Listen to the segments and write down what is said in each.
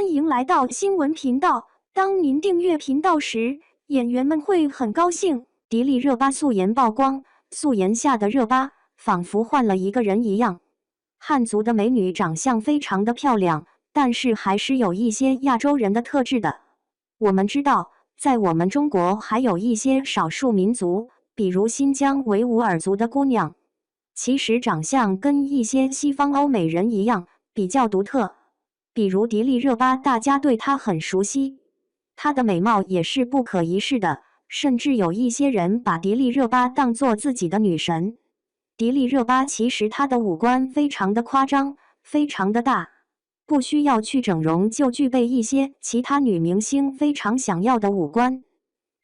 欢迎来到新闻频道。当您订阅频道时，演员们会很高兴。迪丽热巴素颜曝光，素颜下的热巴仿佛换了一个人一样。汉族的美女长相非常的漂亮，但是还是有一些亚洲人的特质的。我们知道，在我们中国还有一些少数民族，比如新疆维吾尔族的姑娘，其实长相跟一些西方欧美人一样，比较独特。比如迪丽热巴，大家对她很熟悉，她的美貌也是不可一世的，甚至有一些人把迪丽热巴当作自己的女神。迪丽热巴其实她的五官非常的夸张，非常的大，不需要去整容就具备一些其他女明星非常想要的五官。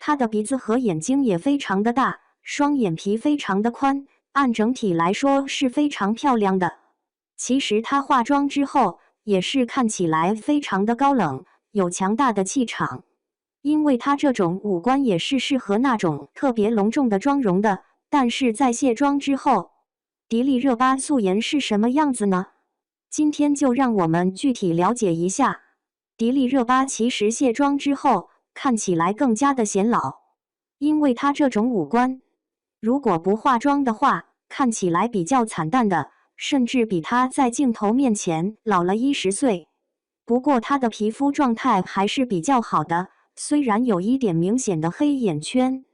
她的鼻子和眼睛也非常的大，双眼皮非常的宽，按整体来说是非常漂亮的。其实她化妆之后也是看起来非常的高冷，有强大的气场。因为她这种五官也是适合那种特别隆重的妆容的。但是在卸妆之后，迪丽热巴素颜是什么样子呢？今天就让我们具体了解一下。迪丽热巴其实卸妆之后看起来更加的显老，因为她这种五官，如果不化妆的话，看起来比较惨淡的，甚至比她在镜头面前老了10岁。不过她的皮肤状态还是比较好的，虽然有一点明显的黑眼圈，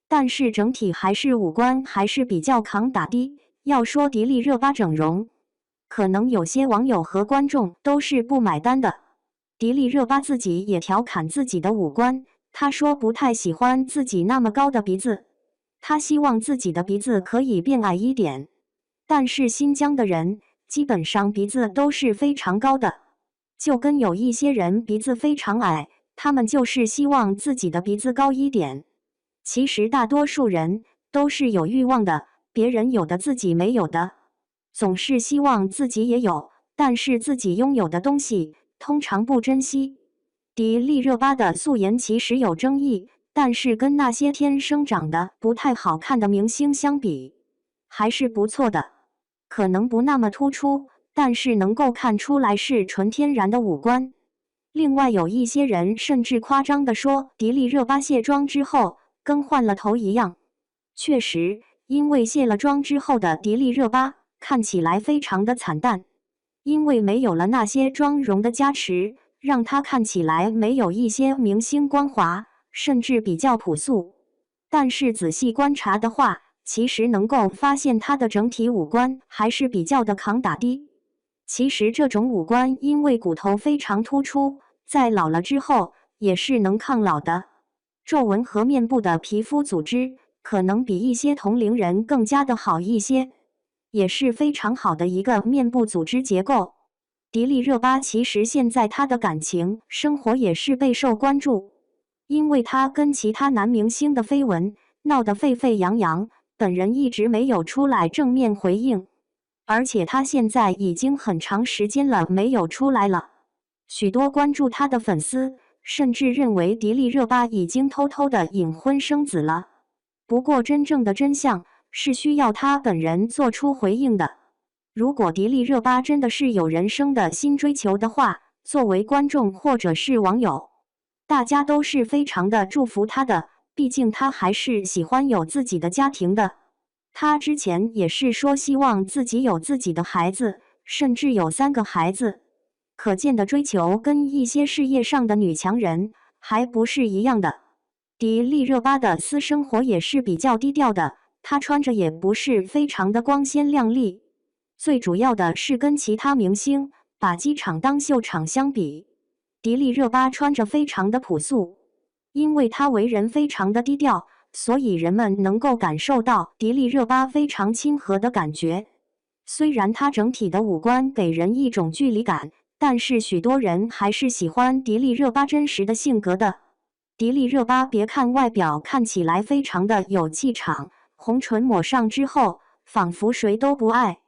但是整体还是五官还是比较抗打的。要说迪丽热巴整容，可能有些网友和观众都是不买单的。迪丽热巴自己也调侃自己的五官，她说不太喜欢自己那么高的鼻子，她希望自己的鼻子可以变矮一点。但是新疆的人基本上鼻子都是非常高的，就跟有一些人鼻子非常矮，他们就是希望自己的鼻子高一点。其实大多数人都是有欲望的，别人有的自己没有的，总是希望自己也有，但是自己拥有的东西通常不珍惜。迪丽热巴的素颜其实有争议，但是跟那些天生长得不太好看的明星相比，还是不错的。可能不那么突出，但是能够看出来是纯天然的五官。另外有一些人甚至夸张地说，迪丽热巴卸妆之后跟换了头一样。确实，因为卸了妆之后的迪丽热巴看起来非常的惨淡，因为没有了那些妆容的加持，让她看起来没有一些明星光华，甚至比较朴素。但是仔细观察的话，其实能够发现她的整体五官还是比较的抗打的。其实这种五官因为骨头非常突出，在老了之后也是能抗老的。皱纹和面部的皮肤组织可能比一些同龄人更加的好一些，也是非常好的一个面部组织结构。迪丽热巴其实现在她的感情生活也是备受关注，因为她跟其他男明星的绯闻闹得沸沸扬扬，本人一直没有出来正面回应，而且她现在已经很长时间了没有出来了。许多关注她的粉丝甚至认为迪丽热巴已经偷偷的隐婚生子了。不过真正的真相是需要她本人做出回应的。如果迪丽热巴真的是有人生的新追求的话，作为观众或者是网友，大家都是非常的祝福她的，毕竟她还是喜欢有自己的家庭的。她之前也是说希望自己有自己的孩子，甚至有3个孩子。可见的追求跟一些事业上的女强人还不是一样的。迪丽热巴的私生活也是比较低调的，她穿着也不是非常的光鲜亮丽。最主要的是跟其他明星把机场当秀场相比，迪丽热巴穿着非常的朴素。因为她为人非常的低调，所以人们能够感受到迪丽热巴非常亲和的感觉。虽然她整体的五官给人一种距离感，但是许多人还是喜欢迪丽热巴真实的性格的。迪丽热巴别看外表看起来非常的有气场，红唇抹上之后仿佛谁都不爱，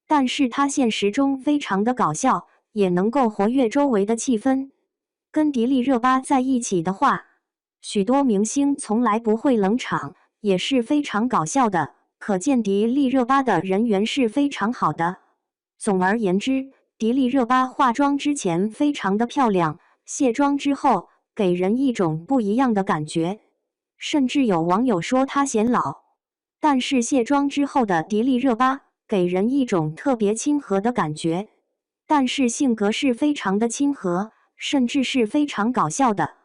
但是她现实中非常的搞笑，也能够活跃周围的气氛。跟迪丽热巴在一起的话，许多明星从来不会冷场，也是非常搞笑的，可见迪丽热巴的人缘是非常好的。总而言之，迪丽热巴化妆之前非常的漂亮，卸妆之后给人一种不一样的感觉，甚至有网友说她显老。但是卸妆之后的迪丽热巴给人一种特别亲和的感觉，但是性格是非常的亲和，甚至是非常搞笑的。